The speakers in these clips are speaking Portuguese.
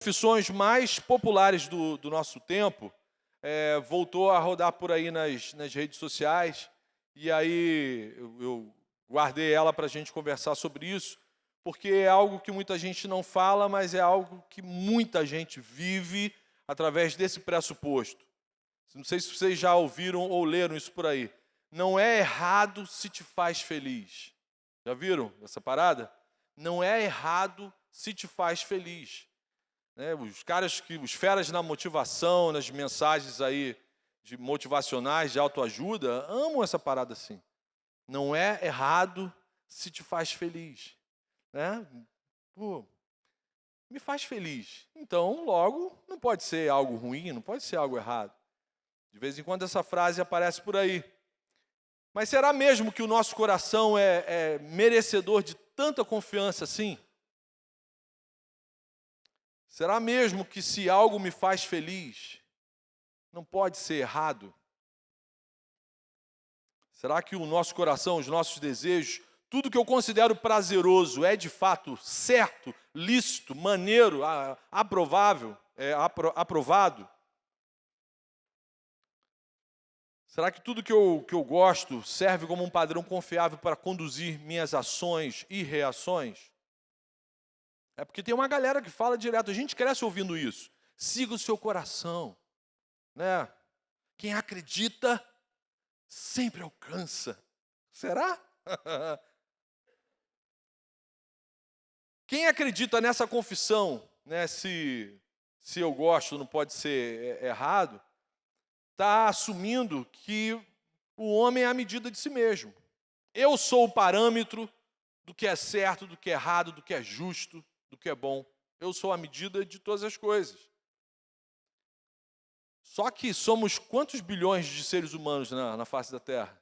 Confissões mais populares do nosso tempo, voltou a rodar por aí nas redes sociais, e aí eu guardei ela para a gente conversar sobre isso, porque é algo que muita gente não fala, mas é algo que muita gente vive através desse pressuposto. Não sei se vocês já ouviram ou leram isso por aí. Não é errado se te faz feliz. Já viram essa parada? Não é errado se te faz feliz. Os feras na motivação, nas mensagens aí de motivacionais, de autoajuda, amam essa parada assim. Não é errado se te faz feliz. Pô, me faz feliz. Então, logo, não pode ser algo ruim, não pode ser algo errado. De vez em quando essa frase aparece por aí. Mas será mesmo que o nosso coração é merecedor de tanta confiança assim? Será mesmo que se algo me faz feliz, não pode ser errado? Será que o nosso coração, os nossos desejos, tudo que eu considero prazeroso é de fato certo, lícito, maneiro, aprovável, aprovado? Será que tudo que eu gosto serve como um padrão confiável para conduzir minhas ações e reações? É porque tem uma galera que fala direto, a gente cresce ouvindo isso. Siga o seu coração, né? Quem acredita sempre alcança. Será? Quem acredita nessa confissão, né, se eu gosto não pode ser errado, está assumindo que o homem é a medida de si mesmo. Eu sou o parâmetro do que é certo, do que é errado, do que é justo, do que é bom. Eu sou a medida de todas as coisas. Só que somos quantos bilhões de seres humanos na face da Terra?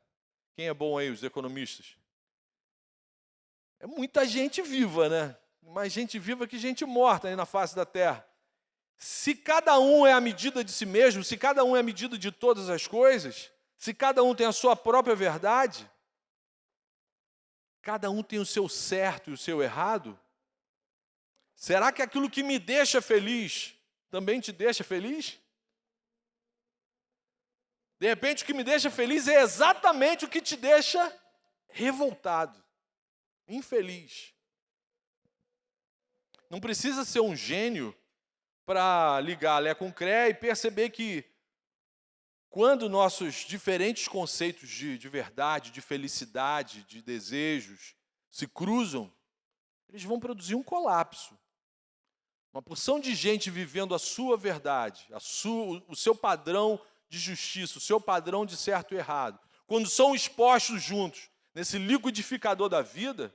Quem é bom aí, os economistas? É muita gente viva, né? Mais gente viva que gente morta aí na face da Terra. Se cada um é a medida de si mesmo, se cada um é a medida de todas as coisas, se cada um tem a sua própria verdade, cada um tem o seu certo e o seu errado, será que aquilo que me deixa feliz também te deixa feliz? De repente, o que me deixa feliz é exatamente o que te deixa revoltado, infeliz. Não precisa ser um gênio para ligar Lé com Cré e perceber que quando nossos diferentes conceitos de verdade, de felicidade, de desejos se cruzam, eles vão produzir um colapso. Uma porção de gente vivendo a sua verdade, o seu padrão de justiça, o seu padrão de certo e errado. Quando são expostos juntos nesse liquidificador da vida,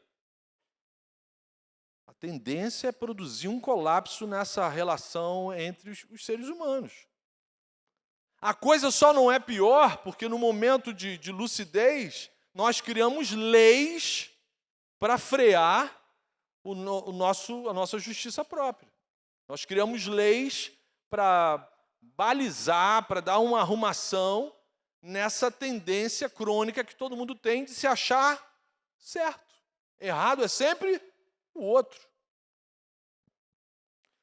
a tendência é produzir um colapso nessa relação entre os seres humanos. A coisa só não é pior porque no momento de lucidez, nós criamos leis para frear a nossa justiça própria. Nós criamos leis para balizar, para dar uma arrumação nessa tendência crônica que todo mundo tem de se achar certo. Errado é sempre o outro.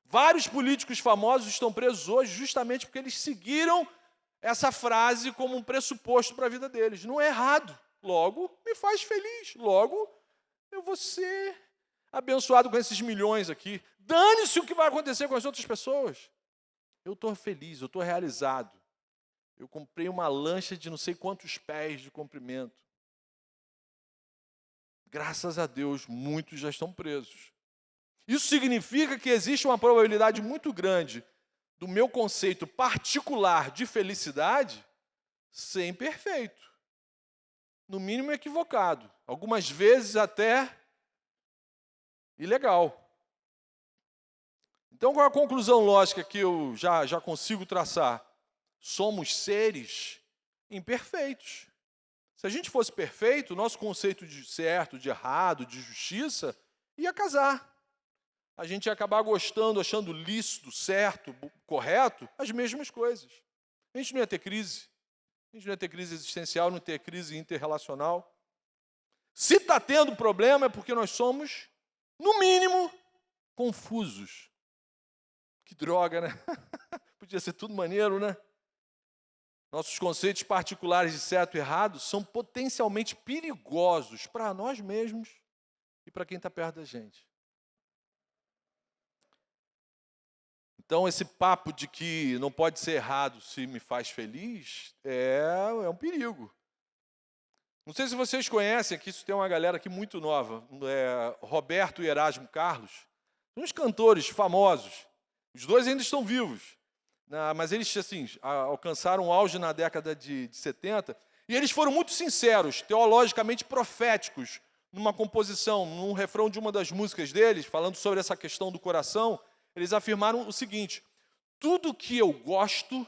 Vários políticos famosos estão presos hoje justamente porque eles seguiram essa frase como um pressuposto para a vida deles. Não é errado, logo me faz feliz, logo eu vou ser abençoado com esses milhões aqui. Dane-se o que vai acontecer com as outras pessoas. Eu estou feliz, eu estou realizado. Eu comprei uma lancha de não sei quantos pés de comprimento. Graças a Deus, muitos já estão presos. Isso significa que existe uma probabilidade muito grande do meu conceito particular de felicidade ser imperfeito. No mínimo equivocado. Algumas vezes até ilegal. Então, qual é a conclusão lógica que eu já consigo traçar? Somos seres imperfeitos. Se a gente fosse perfeito, o nosso conceito de certo, de errado, de justiça, ia casar. A gente ia acabar gostando, achando lícito, certo, correto, as mesmas coisas. A gente não ia ter crise. A gente não ia ter crise existencial, não ia ter crise interrelacional. Se está tendo problema é porque nós somos, no mínimo, confusos. Que droga, né? Podia ser tudo maneiro, né? Nossos conceitos particulares de certo e errado são potencialmente perigosos para nós mesmos e para quem está perto da gente. Então, esse papo de que não pode ser errado se me faz feliz é um perigo. Não sei se vocês conhecem, aqui tem uma galera aqui muito nova, Roberto e Erasmo Carlos, uns cantores famosos. Os dois ainda estão vivos, mas eles assim, alcançaram o auge na década de 70, e eles foram muito sinceros, teologicamente proféticos, numa composição, num refrão de uma das músicas deles, falando sobre essa questão do coração. Eles afirmaram o seguinte: tudo que eu gosto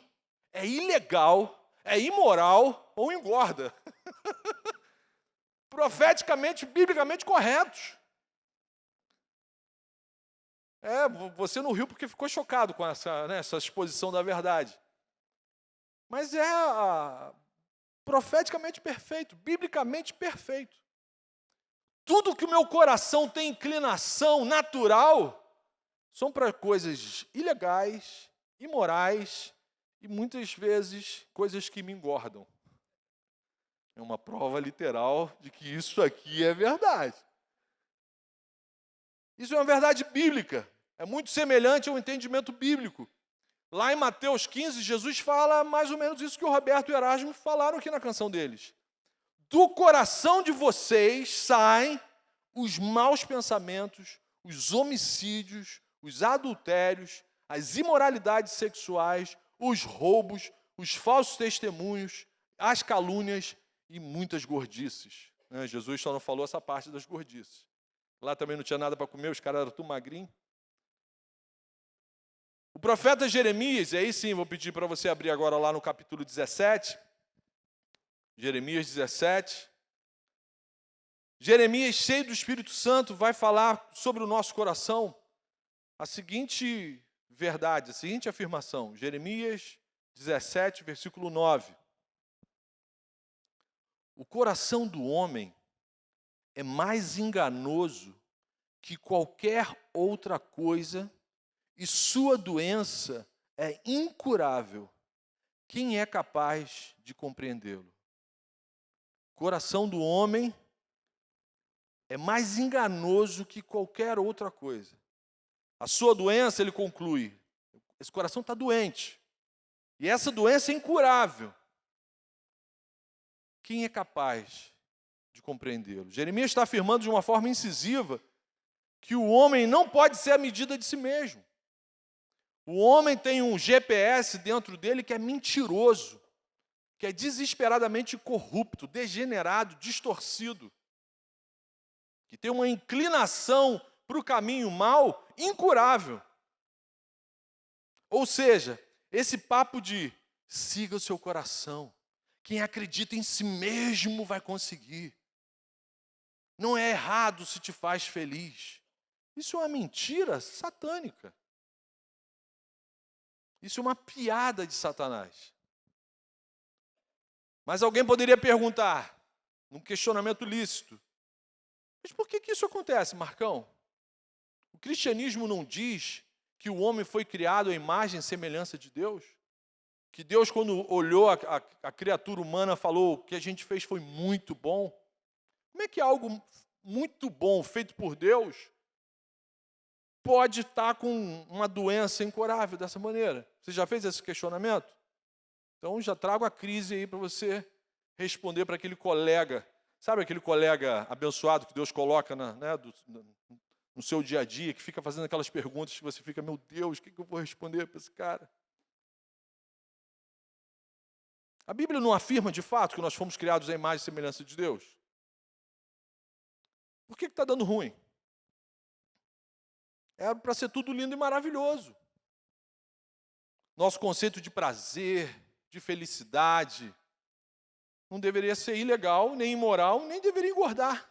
é ilegal, é imoral ou engorda. Profeticamente, biblicamente corretos. Você não riu porque ficou chocado com essa exposição da verdade. Mas profeticamente perfeito, biblicamente perfeito. Tudo que o meu coração tem inclinação natural são para coisas ilegais, imorais e muitas vezes coisas que me engordam. É uma prova literal de que isso aqui é verdade. Isso é uma verdade bíblica. É muito semelhante ao entendimento bíblico. Lá em Mateus 15, Jesus fala mais ou menos isso que o Roberto e o Erasmo falaram aqui na canção deles. Do coração de vocês saem os maus pensamentos, os homicídios, os adultérios, as imoralidades sexuais, os roubos, os falsos testemunhos, as calúnias e muitas gordices. Jesus só não falou essa parte das gordices. Lá também não tinha nada para comer, os caras eram tudo magrinhos. O profeta Jeremias, e aí sim, vou pedir para você abrir agora lá no capítulo 17. Jeremias 17. Jeremias, cheio do Espírito Santo, vai falar sobre o nosso coração a seguinte verdade, a seguinte afirmação. Jeremias 17, versículo 9. O coração do homem é mais enganoso que qualquer outra coisa e sua doença é incurável. Quem é capaz de compreendê-lo? O coração do homem é mais enganoso que qualquer outra coisa. A sua doença, ele conclui, esse coração está doente. E essa doença é incurável. Quem é capaz de compreendê-lo? Jeremias está afirmando de uma forma incisiva que o homem não pode ser a medida de si mesmo. O homem tem um GPS dentro dele que é mentiroso, que é desesperadamente corrupto, degenerado, distorcido, que tem uma inclinação para o caminho mau incurável. Ou seja, esse papo de siga o seu coração, quem acredita em si mesmo vai conseguir. Não é errado se te faz feliz. Isso é uma mentira satânica. Isso é uma piada de Satanás. Mas alguém poderia perguntar, num questionamento lícito, mas por que isso acontece, Marcão? O cristianismo não diz que o homem foi criado à imagem e semelhança de Deus? Que Deus, quando olhou a criatura humana, falou que a gente fez foi muito bom? Como é que algo muito bom, feito por Deus, pode estar com uma doença incurável dessa maneira? Você já fez esse questionamento? Então já trago a crise aí para você responder para aquele colega. Sabe aquele colega abençoado que Deus coloca no seu dia a dia, que fica fazendo aquelas perguntas que você fica, meu Deus, o que eu vou responder para esse cara? A Bíblia não afirma de fato que nós fomos criados à imagem e semelhança de Deus? Por que está dando ruim? Era para ser tudo lindo e maravilhoso. Nosso conceito de prazer, de felicidade, não deveria ser ilegal, nem imoral, nem deveria engordar.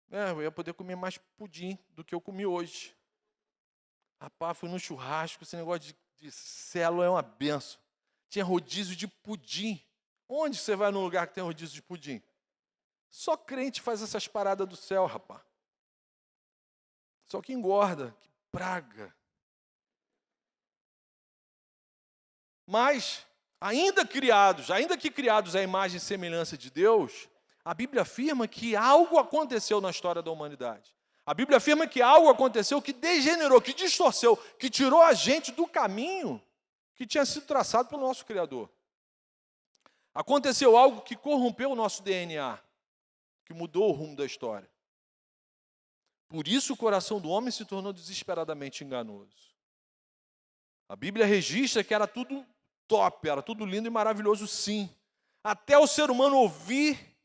Eu ia poder comer mais pudim do que eu comi hoje. Rapaz, fui no churrasco, esse negócio de célula é uma benção. Tinha rodízio de pudim. Onde você vai num lugar que tem rodízio de pudim? Só crente faz essas paradas do céu, rapaz. Só que engorda, que praga. Mas, ainda que criados à imagem e semelhança de Deus, a Bíblia afirma que algo aconteceu na história da humanidade. A Bíblia afirma que algo aconteceu que degenerou, que distorceu, que tirou a gente do caminho que tinha sido traçado pelo nosso Criador. Aconteceu algo que corrompeu o nosso DNA, que mudou o rumo da história. Por isso o coração do homem se tornou desesperadamente enganoso. A Bíblia registra que era tudo top, era tudo lindo e maravilhoso, sim. Até o ser humano ouvir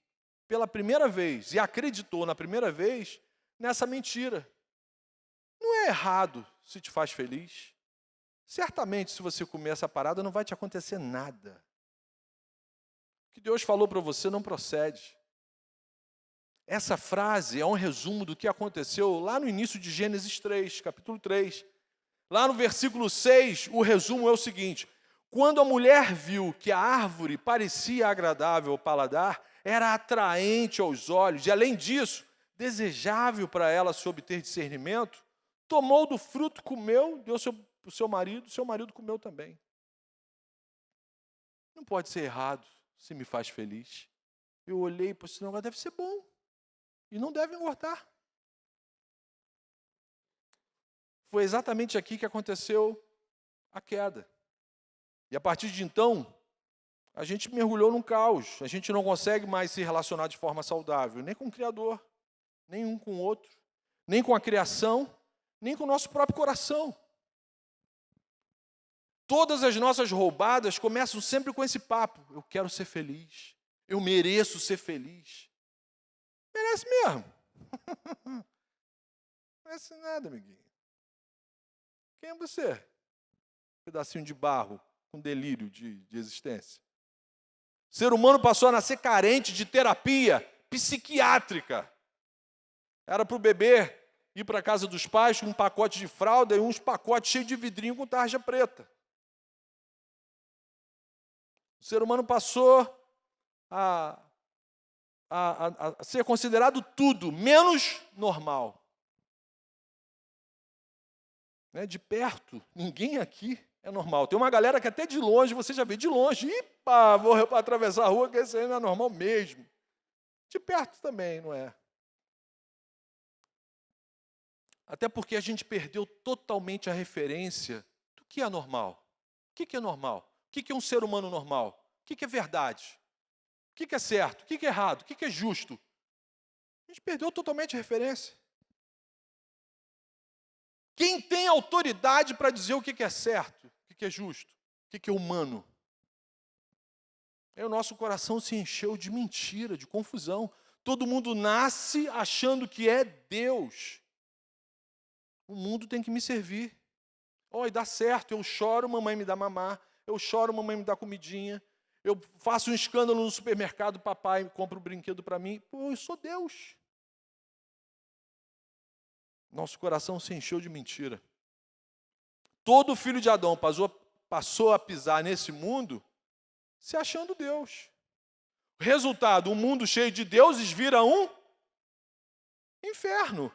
pela primeira vez e acreditou na primeira vez nessa mentira. Não é errado se te faz feliz. Certamente, se você comer essa parada, não vai te acontecer nada. O que Deus falou para você não procede. Essa frase é um resumo do que aconteceu lá no início de Gênesis 3, capítulo 3. Lá no versículo 6, o resumo é o seguinte: quando a mulher viu que a árvore parecia agradável ao paladar, era atraente aos olhos, e além disso, desejável para ela se obter discernimento, tomou do fruto, comeu, deu para o seu marido comeu também. Não pode ser errado se me faz feliz. Eu olhei para esse negócio, deve ser bom, e não deve engordar. Foi exatamente aqui que aconteceu a queda. E a partir de então, a gente mergulhou num caos. A gente não consegue mais se relacionar de forma saudável, nem com o Criador, nem um com o outro, nem com a criação, nem com o nosso próprio coração. Todas as nossas roubadas começam sempre com esse papo: eu quero ser feliz, eu mereço ser feliz. Merece mesmo. Não merece nada, amiguinho. Quem é você? Pedacinho de barro com delírio de existência. O ser humano passou a nascer carente de terapia psiquiátrica. Era para o bebê ir para a casa dos pais com um pacote de fralda e uns pacotes cheios de vidrinho com tarja preta. O ser humano passou a ser considerado tudo, menos normal. De perto, ninguém aqui é normal. Tem uma galera que até de longe, você já vê de longe, vou atravessar a rua, que esse aí não é normal mesmo. De perto também, não é? Até porque a gente perdeu totalmente a referência do que é normal. O que é normal? O que é um ser humano normal? O que é verdade? O que é certo? O que é errado? O que é justo? A gente perdeu totalmente a referência. Quem tem autoridade para dizer o que é certo, o que é justo, o que é humano? Aí o nosso coração se encheu de mentira, de confusão. Todo mundo nasce achando que é Deus. O mundo tem que me servir. E dá certo, eu choro, mamãe me dá mamar. Eu choro, mamãe me dá comidinha. Eu faço um escândalo no supermercado, papai compra um brinquedo para mim. Eu sou Deus. Nosso coração se encheu de mentira. Todo filho de Adão passou a pisar nesse mundo se achando Deus. Resultado, um mundo cheio de deuses vira um inferno.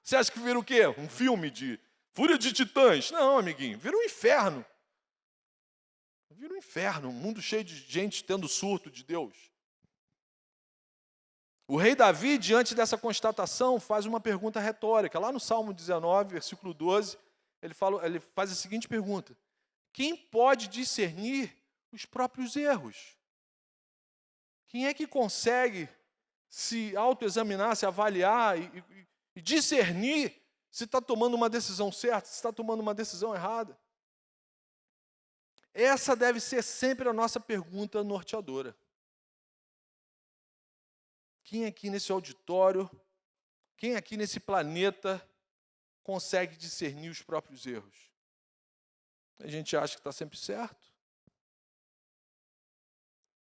Você acha que vira o quê? Um filme de Fúria de Titãs? Não, amiguinho, vira um inferno. Vira um inferno, um mundo cheio de gente tendo surto de Deus. O rei Davi, diante dessa constatação, faz uma pergunta retórica. Lá no Salmo 19, versículo 12, ele faz a seguinte pergunta: quem pode discernir os próprios erros? Quem é que consegue se autoexaminar, se avaliar e discernir se está tomando uma decisão certa, se está tomando uma decisão errada? Essa deve ser sempre a nossa pergunta norteadora. Quem aqui nesse auditório, quem aqui nesse planeta consegue discernir os próprios erros? A gente acha que está sempre certo.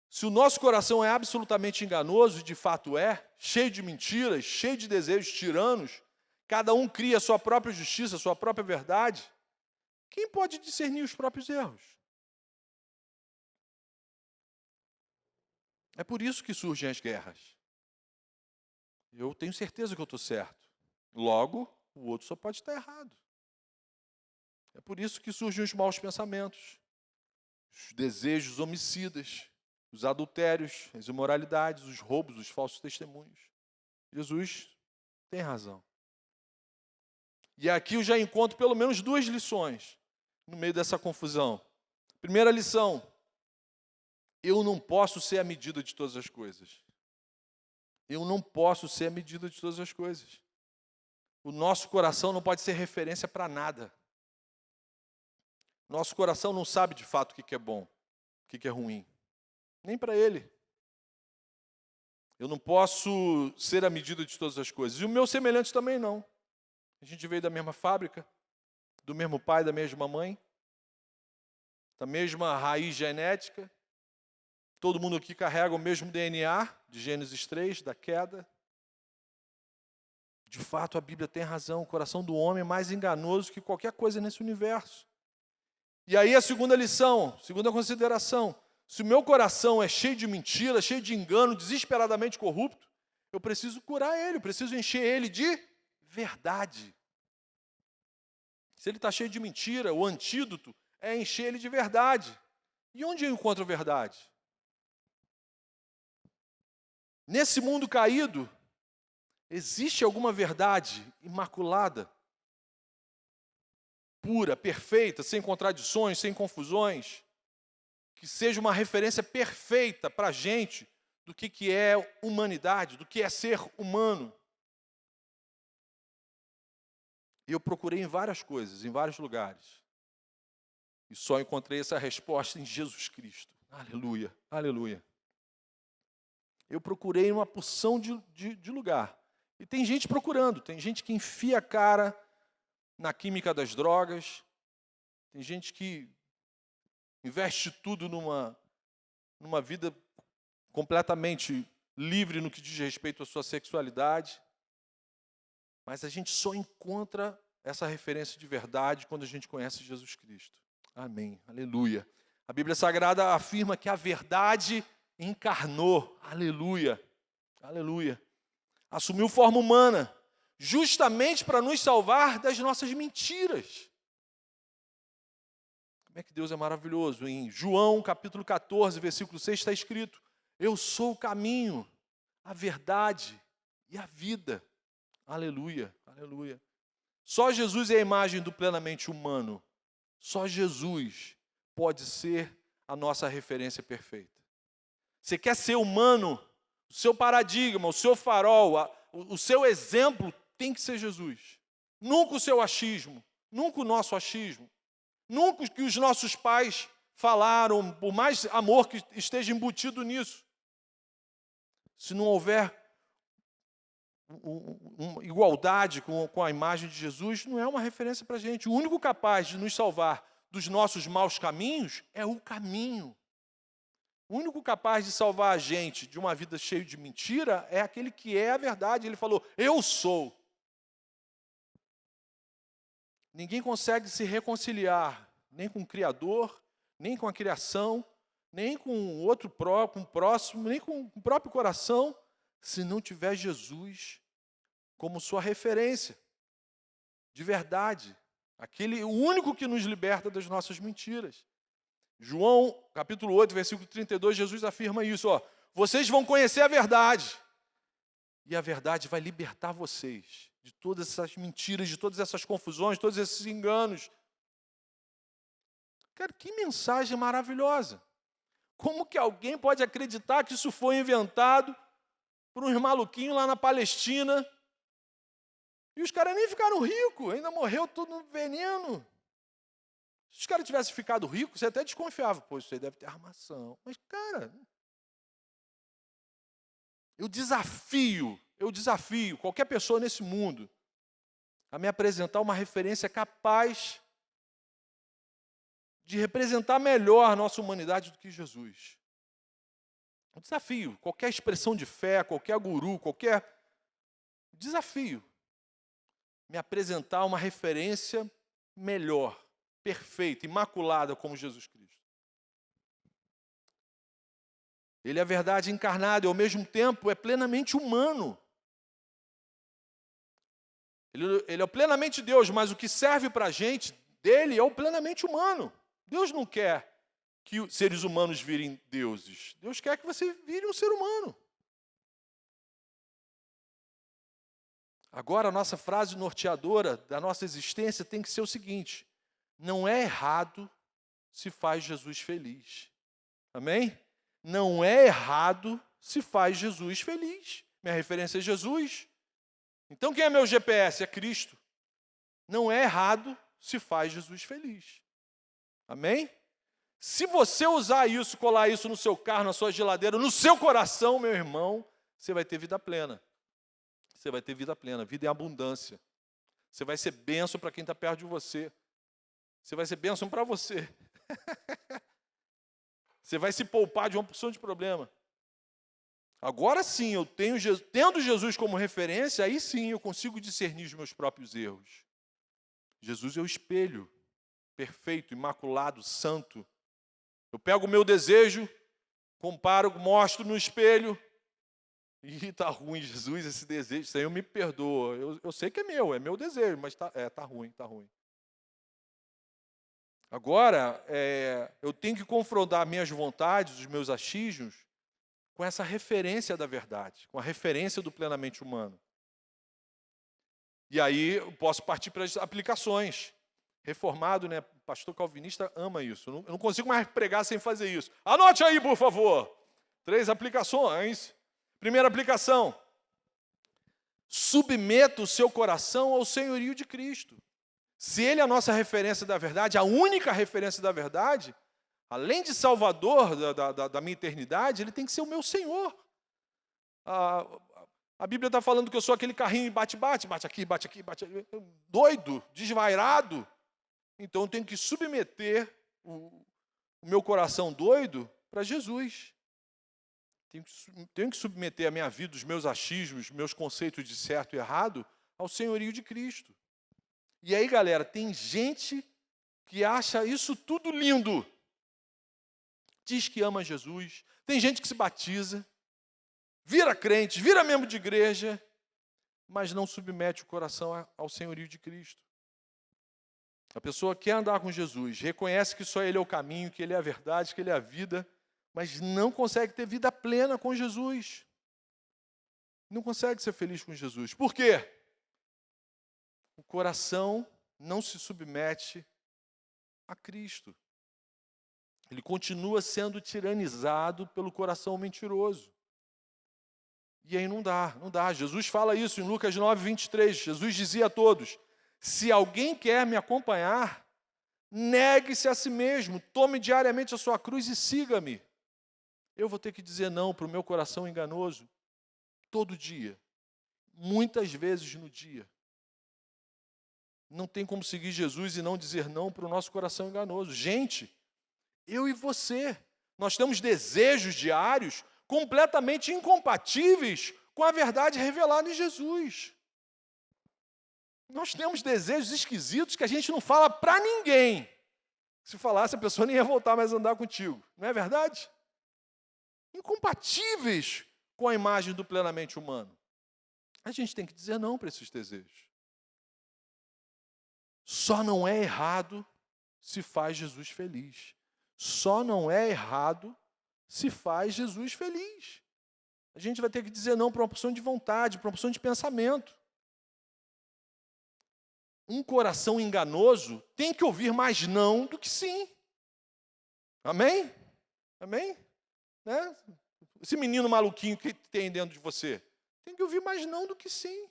Se o nosso coração é absolutamente enganoso, e de fato é, cheio de mentiras, cheio de desejos tiranos, cada um cria a sua própria justiça, a sua própria verdade, quem pode discernir os próprios erros? É por isso que surgem as guerras. Eu tenho certeza que eu estou certo. Logo, o outro só pode estar errado. É por isso que surgem os maus pensamentos. os desejos homicidas, os adultérios, as imoralidades, os roubos, os falsos testemunhos. Jesus tem razão. E aqui eu já encontro pelo menos 2 lições no meio dessa confusão. Primeira lição: eu não posso ser a medida de todas as coisas. Eu não posso ser a medida de todas as coisas. O nosso coração não pode ser referência para nada. Nosso coração não sabe de fato o que é bom, o que é ruim. Nem para ele. Eu não posso ser a medida de todas as coisas. E o meu semelhante também não. A gente veio da mesma fábrica, do mesmo pai, da mesma mãe, da mesma raiz genética. Todo mundo aqui carrega o mesmo DNA de Gênesis 3, da queda. De fato, a Bíblia tem razão. O coração do homem é mais enganoso que qualquer coisa nesse universo. E aí a segunda lição, segunda consideração. Se o meu coração é cheio de mentira, cheio de engano, desesperadamente corrupto, eu preciso curar ele, eu preciso encher ele de verdade. Se ele está cheio de mentira, o antídoto é encher ele de verdade. E onde eu encontro a verdade? Nesse mundo caído, existe alguma verdade imaculada, pura, perfeita, sem contradições, sem confusões, que seja uma referência perfeita para a gente do que é humanidade, do que é ser humano? E eu procurei em várias coisas, em vários lugares. E só encontrei essa resposta em Jesus Cristo. Aleluia, aleluia. Eu procurei uma porção de lugar. E tem gente procurando, tem gente que enfia a cara na química das drogas, tem gente que investe tudo numa vida completamente livre no que diz respeito à sua sexualidade. Mas a gente só encontra essa referência de verdade quando a gente conhece Jesus Cristo. Amém, aleluia. A Bíblia Sagrada afirma que a verdade encarnou, aleluia, aleluia. Assumiu forma humana, justamente para nos salvar das nossas mentiras. Como é que Deus é maravilhoso? Em João, capítulo 14, versículo 6, está escrito: eu sou o caminho, a verdade e a vida. Aleluia, aleluia. Só Jesus é a imagem do plenamente humano. Só Jesus pode ser a nossa referência perfeita. Você quer ser humano? O seu paradigma, o seu farol, o seu exemplo tem que ser Jesus. Nunca o seu achismo, nunca o nosso achismo, nunca o que os nossos pais falaram, por mais amor que esteja embutido nisso. Se não houver uma igualdade com a imagem de Jesus, não é uma referência para a gente. O único capaz de nos salvar dos nossos maus caminhos é o caminho. O único capaz de salvar a gente de uma vida cheia de mentira é aquele que é a verdade. Ele falou: eu sou. Ninguém consegue se reconciliar nem com o Criador, nem com a criação, nem com outro próprio, com o próximo, nem com o próprio coração, se não tiver Jesus como sua referência de verdade. O único que nos liberta das nossas mentiras. João, capítulo 8, versículo 32, Jesus afirma isso, vocês vão conhecer a verdade, e a verdade vai libertar vocês de todas essas mentiras, de todas essas confusões, de todos esses enganos. Cara, que mensagem maravilhosa! Como que alguém pode acreditar que isso foi inventado por uns maluquinhos lá na Palestina, e os caras nem ficaram ricos, ainda morreu tudo no veneno? Se os caras tivessem ficado ricos, você até desconfiava. Pô, isso aí deve ter armação. Mas, cara, eu desafio qualquer pessoa nesse mundo a me apresentar uma referência capaz de representar melhor a nossa humanidade do que Jesus. Eu desafio qualquer expressão de fé, qualquer guru, qualquer desafio, me apresentar uma referência melhor, perfeita, imaculada como Jesus Cristo. Ele é a verdade encarnada e ao mesmo tempo é plenamente humano. Ele é plenamente Deus, mas o que serve para a gente dele é o plenamente humano. Deus não quer que os seres humanos virem deuses. Deus quer que você vire um ser humano. Agora, a nossa frase norteadora da nossa existência tem que ser o seguinte: não é errado se faz Jesus feliz. Amém? Não é errado se faz Jesus feliz. Minha referência é Jesus. Então, quem é meu GPS? É Cristo. Não é errado se faz Jesus feliz. Amém? Se você usar isso, colar isso no seu carro, na sua geladeira, no seu coração, meu irmão, você vai ter vida plena. Você vai ter vida plena, vida em abundância. Você vai ser bênção para quem está perto de você. Você vai ser bênção para você. Você vai se poupar de uma porção de problema. Agora sim, tendo Jesus como referência, aí sim eu consigo discernir os meus próprios erros. Jesus é o espelho perfeito, imaculado, santo. Eu pego o meu desejo, comparo, mostro no espelho. E está ruim, Jesus, esse desejo, Senhor, me perdoa. Eu sei que é meu desejo, mas tá ruim, tá ruim. Agora, eu tenho que confrontar minhas vontades, os meus achismos, com essa referência da verdade, com a referência do plenamente humano. E aí eu posso partir para as aplicações. Reformado, né? Pastor calvinista ama isso. Eu não consigo mais pregar sem fazer isso. Anote aí, por favor. 3 aplicações. Primeira aplicação: submeta o seu coração ao senhorio de Cristo. Se Ele é a nossa referência da verdade, a única referência da verdade, além de Salvador da minha eternidade, Ele tem que ser o meu Senhor. A Bíblia está falando que eu sou aquele carrinho bate aqui, bate aqui, doido, desvairado. Então eu tenho que submeter o meu coração doido para Jesus. Tenho que submeter a minha vida, os meus achismos, meus conceitos de certo e errado, ao senhorio de Cristo. E aí, galera, tem gente que acha isso tudo lindo. Diz que ama Jesus. Tem gente que se batiza, vira crente, vira membro de igreja, mas não submete o coração ao senhorio de Cristo. A pessoa quer andar com Jesus, reconhece que só Ele é o caminho, que Ele é a verdade, que Ele é a vida, mas não consegue ter vida plena com Jesus. Não consegue ser feliz com Jesus. Por quê? O coração não se submete a Cristo. Ele continua sendo tiranizado pelo coração mentiroso. E aí não dá. Jesus fala isso em Lucas 9, 23. Jesus dizia a todos: se alguém quer me acompanhar, negue-se a si mesmo, tome diariamente a sua cruz e siga-me. Eu vou ter que dizer não para o meu coração enganoso todo dia, muitas vezes no dia. Não tem como seguir Jesus e não dizer não para o nosso coração enganoso. Gente, eu e você, nós temos desejos diários completamente incompatíveis com a verdade revelada em Jesus. Nós temos desejos esquisitos que a gente não fala para ninguém. Se falasse, a pessoa nem ia voltar mais a andar contigo. Não é verdade? Incompatíveis com a imagem do plenamente humano. A gente tem que dizer não para esses desejos. Só não é errado se faz Jesus feliz. Só não é errado se faz Jesus feliz. A gente vai ter que dizer não para uma opção de vontade, para uma opção de pensamento. Um coração enganoso tem que ouvir mais não do que sim. Amém? Amém? Né? Esse menino maluquinho que tem dentro de você tem que ouvir mais não do que sim.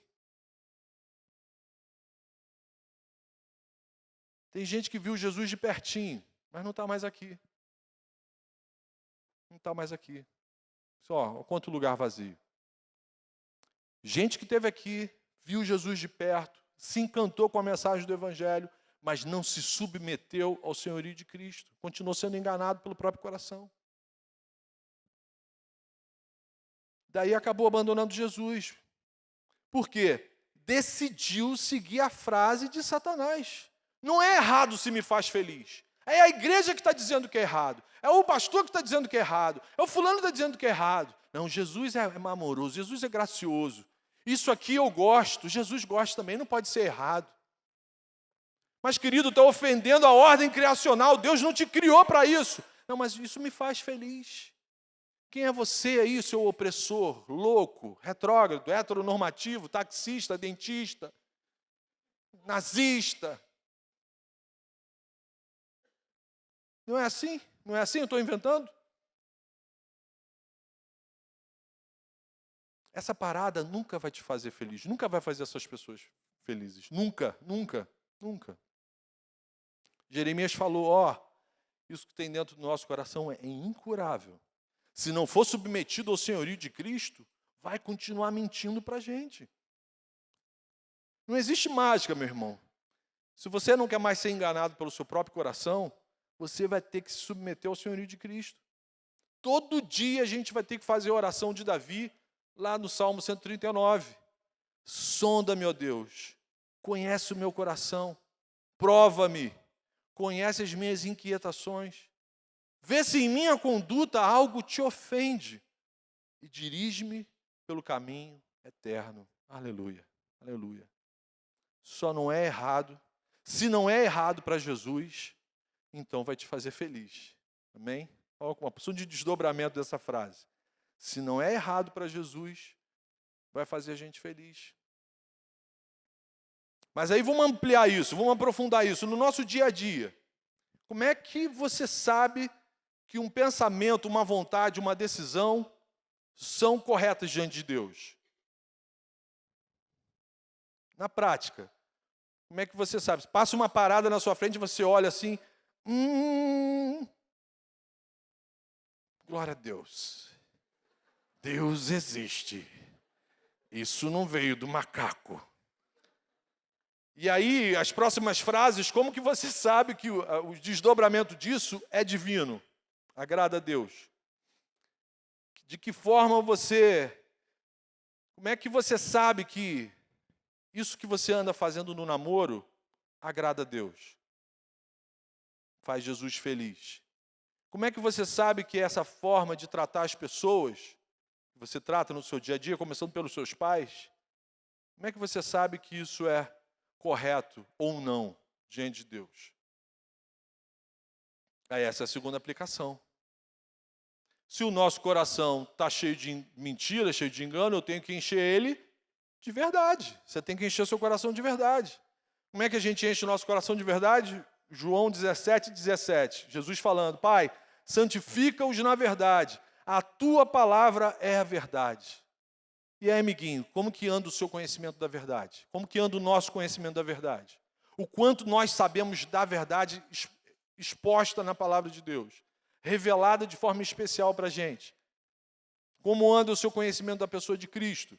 Tem gente que viu Jesus de pertinho, mas não está mais aqui. Não está mais aqui. Só, quanto lugar vazio. Gente que esteve aqui, viu Jesus de perto, se encantou com a mensagem do Evangelho, mas não se submeteu ao senhorio de Cristo. Continuou sendo enganado pelo próprio coração. Daí acabou abandonando Jesus. Por quê? Decidiu seguir a frase de Satanás. Não é errado se me faz feliz. É a igreja que está dizendo que é errado. É o pastor que está dizendo que é errado. É o fulano que está dizendo que é errado. Não, Jesus é amoroso, Jesus é gracioso. Isso aqui eu gosto, Jesus gosta também, não pode ser errado. Mas, querido, está ofendendo a ordem criacional. Deus não te criou para isso. Não, mas isso me faz feliz. Quem é você aí, seu opressor, louco, retrógrado, heteronormativo, taxista, dentista, nazista? Não é assim? Não é assim? Eu estou inventando? Essa parada nunca vai te fazer feliz, nunca vai fazer essas pessoas felizes. Nunca, nunca, nunca. Jeremias falou, isso que tem dentro do nosso coração é incurável. Se não for submetido ao senhorio de Cristo, vai continuar mentindo para a gente. Não existe mágica, meu irmão. Se você não quer mais ser enganado pelo seu próprio coração, você vai ter que se submeter ao senhorio de Cristo. Todo dia a gente vai ter que fazer a oração de Davi, lá no Salmo 139. Sonda-me, ó Deus, conhece o meu coração, prova-me, conhece as minhas inquietações. Vê se em minha conduta algo te ofende e dirige-me pelo caminho eterno. Aleluia, aleluia. Só não é errado. Se não é errado para Jesus, então vai te fazer feliz. Amém? Olha uma porção de desdobramento dessa frase. Se não é errado para Jesus, vai fazer a gente feliz. Mas aí vamos ampliar isso, vamos aprofundar isso no nosso dia a dia. Como é que você sabe que um pensamento, uma vontade, uma decisão são corretas diante de Deus? Na prática, como é que você sabe? Passa uma parada na sua frente e você olha assim, glória a Deus. Deus existe. Isso não veio do macaco. E aí, as próximas frases, como que você sabe que o desdobramento disso é divino? Agrada a Deus. De que forma como é que você sabe que isso que você anda fazendo no namoro agrada a Deus? Faz Jesus feliz. Como é que você sabe que essa forma de tratar as pessoas, que você trata no seu dia a dia, começando pelos seus pais, como é que você sabe que isso é correto ou não diante de Deus? Aí essa é a segunda aplicação. Se o nosso coração está cheio de mentira, cheio de engano, eu tenho que encher ele de verdade. Você tem que encher o seu coração de verdade. Como é que a gente enche o nosso coração de verdade? João 17:17. Jesus falando, Pai, santifica-os na verdade. A tua palavra é a verdade. E aí, amiguinho, como que anda o seu conhecimento da verdade? Como que anda o nosso conhecimento da verdade? O quanto nós sabemos da verdade exposta na palavra de Deus, revelada de forma especial para a gente. Como anda o seu conhecimento da pessoa de Cristo?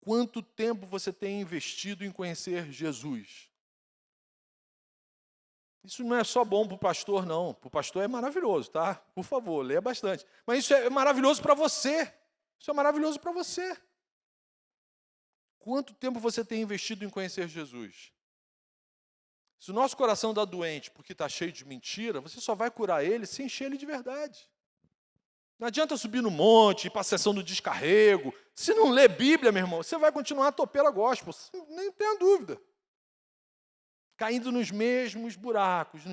Quanto tempo você tem investido em conhecer Jesus? Isso não é só bom para o pastor, não. Para o pastor é maravilhoso, tá? Por favor, leia bastante. Mas isso é maravilhoso para você. Isso é maravilhoso para você. Quanto tempo você tem investido em conhecer Jesus? Se o nosso coração está doente porque está cheio de mentira, você só vai curar ele se encher ele de verdade. Não adianta subir no monte, ir para a sessão do descarrego. Se não ler Bíblia, meu irmão, você vai continuar a topeira gospel, nem tenha dúvida. Caindo nos mesmos buracos,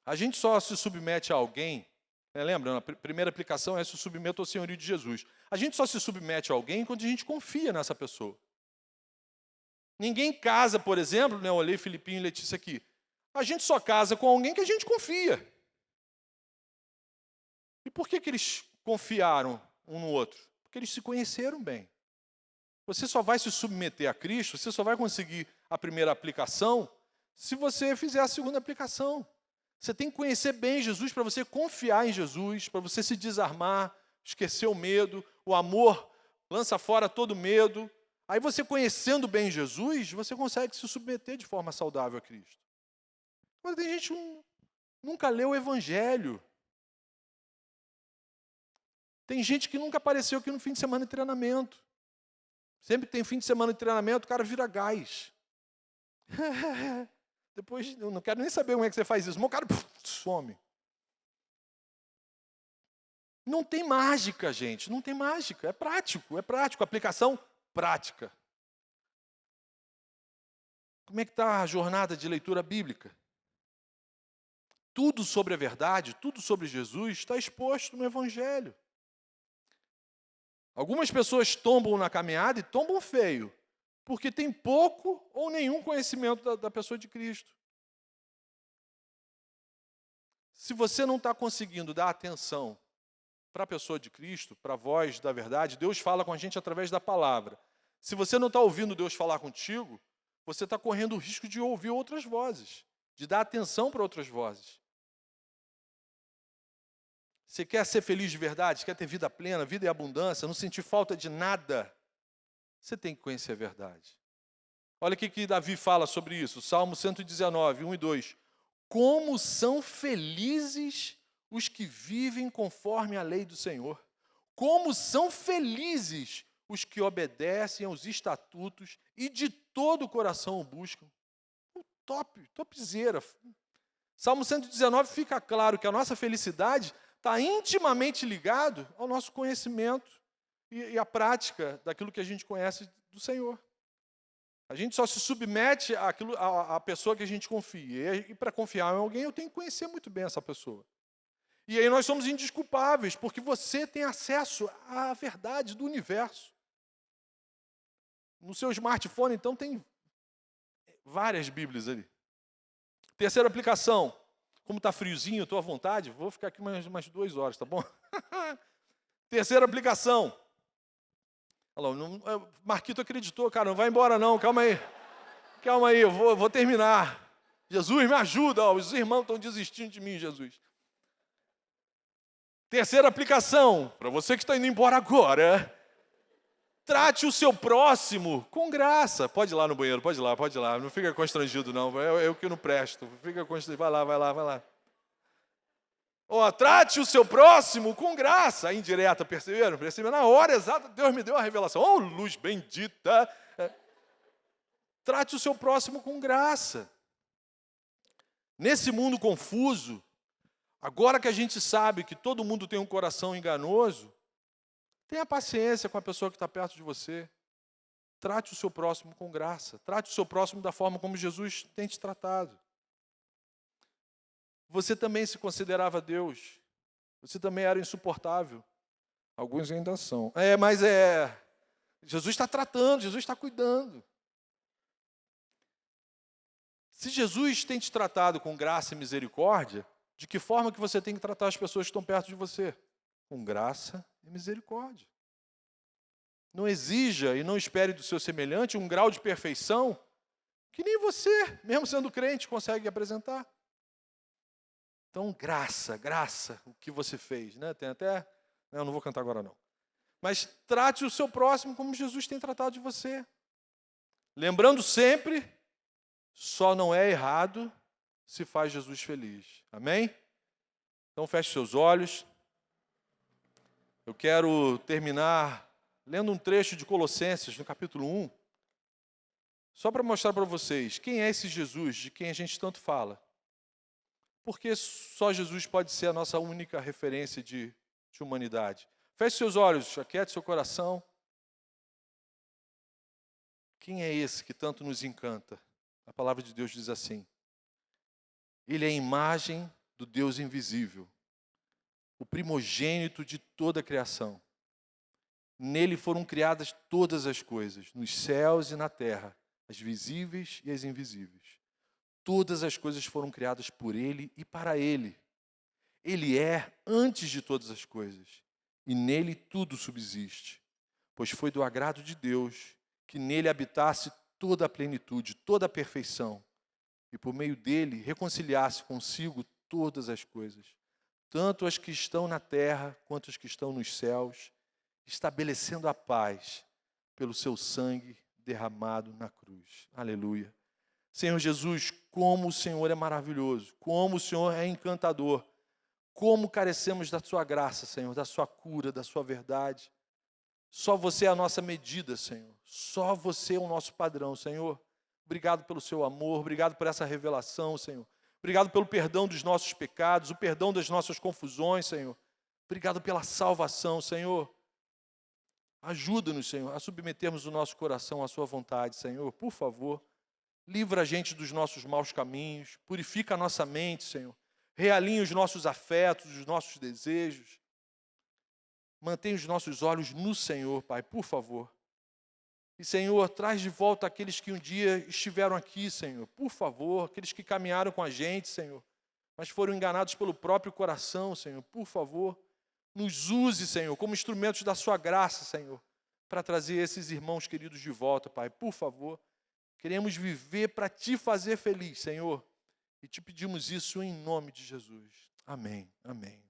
A gente só se submete a alguém, lembra, a primeira aplicação é se submete ao senhorio de Jesus. A gente só se submete a alguém quando a gente confia nessa pessoa. Ninguém casa, por exemplo, eu olhei Filipinho e Letícia aqui, a gente só casa com alguém que a gente confia. E por que eles confiaram um no outro? Porque eles se conheceram bem. Você só vai se submeter a Cristo, você só vai conseguir a primeira aplicação se você fizer a segunda aplicação. Você tem que conhecer bem Jesus para você confiar em Jesus, para você se desarmar, esquecer o medo, o amor lança fora todo medo. Aí você conhecendo bem Jesus, você consegue se submeter de forma saudável a Cristo. Mas tem gente que nunca leu o Evangelho. Tem gente que nunca apareceu aqui no fim de semana de treinamento. Sempre que tem fim de semana de treinamento, o cara vira gás. Depois, eu não quero nem saber como é que você faz isso, mas o cara some. Não tem mágica, gente, não tem mágica. É prático, aplicação prática. Como é que está a jornada de leitura bíblica? Tudo sobre a verdade, tudo sobre Jesus está exposto no Evangelho. Algumas pessoas tombam na caminhada e tombam feio, porque tem pouco ou nenhum conhecimento da pessoa de Cristo. Se você não está conseguindo dar atenção para a pessoa de Cristo, para a voz da verdade, Deus fala com a gente através da palavra. Se você não está ouvindo Deus falar contigo, você está correndo o risco de ouvir outras vozes, de dar atenção para outras vozes. Você quer ser feliz de verdade, quer ter vida plena, vida e abundância, não sentir falta de nada, você tem que conhecer a verdade. Olha o que Davi fala sobre isso, Salmo 119, 1 e 2. Como são felizes os que vivem conforme a lei do Senhor. Como são felizes os que obedecem aos estatutos e de todo o coração o buscam. Topzera. Salmo 119 fica claro que a nossa felicidade está intimamente ligado ao nosso conhecimento e à prática daquilo que a gente conhece do Senhor. A gente só se submete à pessoa que a gente confia. E para confiar em alguém, eu tenho que conhecer muito bem essa pessoa. E aí nós somos indesculpáveis, porque você tem acesso à verdade do universo. No seu smartphone, então, tem várias Bíblias ali. Terceira aplicação. Como está friozinho, eu estou à vontade, vou ficar aqui umas 2 horas, tá bom? Terceira aplicação. Marquito acreditou, cara, não vai embora não, calma aí. Calma aí, eu vou terminar. Jesus, me ajuda, os irmãos estão desistindo de mim, Jesus. Terceira aplicação, para você que está indo embora agora, trate o seu próximo com graça. Pode ir lá no banheiro, pode ir lá, não fica constrangido não, eu que não presto, fica constrangido, vai lá. Trate o seu próximo com graça, indireta, perceberam? Na hora exata, Deus me deu a revelação. Luz bendita! Trate o seu próximo com graça. Nesse mundo confuso, agora que a gente sabe que todo mundo tem um coração enganoso, tenha paciência com a pessoa que está perto de você. Trate o seu próximo com graça. Trate o seu próximo da forma como Jesus tem te tratado. Você também se considerava Deus. Você também era insuportável. Alguns ainda são. Jesus está tratando, Jesus está cuidando. Se Jesus tem te tratado com graça e misericórdia, de que forma que você tem que tratar as pessoas que estão perto de você? Com graça e misericórdia. Não exija e não espere do seu semelhante um grau de perfeição que nem você, mesmo sendo crente, consegue apresentar. Então, graça, o que você fez, né? Tem até, eu não vou cantar agora não. Mas trate o seu próximo como Jesus tem tratado de você. Lembrando sempre, só não é errado se faz Jesus feliz. Amém? Então feche seus olhos. Eu quero terminar lendo um trecho de Colossenses, no capítulo 1, só para mostrar para vocês quem é esse Jesus de quem a gente tanto fala. Porque só Jesus pode ser a nossa única referência de humanidade. Feche seus olhos, aquiete seu coração. Quem é esse que tanto nos encanta? A palavra de Deus diz assim: Ele é a imagem do Deus invisível, o primogênito de toda a criação. Nele foram criadas todas as coisas, nos céus e na terra, as visíveis e as invisíveis. Todas as coisas foram criadas por Ele e para Ele. Ele é antes de todas as coisas, e nele tudo subsiste, pois foi do agrado de Deus que nele habitasse toda a plenitude, toda a perfeição, e por meio dele reconciliasse consigo todas as coisas, tanto as que estão na terra quanto as que estão nos céus, estabelecendo a paz pelo seu sangue derramado na cruz. Aleluia. Senhor Jesus, como o Senhor é maravilhoso, como o Senhor é encantador, como carecemos da sua graça, Senhor, da sua cura, da sua verdade. Só você é a nossa medida, Senhor. Só você é o nosso padrão, Senhor. Obrigado pelo seu amor, obrigado por essa revelação, Senhor. Obrigado pelo perdão dos nossos pecados, o perdão das nossas confusões, Senhor. Obrigado pela salvação, Senhor. Ajuda-nos, Senhor, a submetermos o nosso coração à sua vontade, Senhor, por favor. livra a gente dos nossos maus caminhos, purifica a nossa mente, Senhor. Realinha os nossos afetos, os nossos desejos. Mantém os nossos olhos no Senhor, Pai, por favor. E, Senhor, traz de volta aqueles que um dia estiveram aqui, Senhor, por favor. Aqueles que caminharam com a gente, Senhor, mas foram enganados pelo próprio coração, Senhor, por favor. Nos use, Senhor, como instrumentos da sua graça, Senhor, para trazer esses irmãos queridos de volta, Pai, por favor. Queremos viver para Te fazer feliz, Senhor. E Te pedimos isso em nome de Jesus. Amém, amém.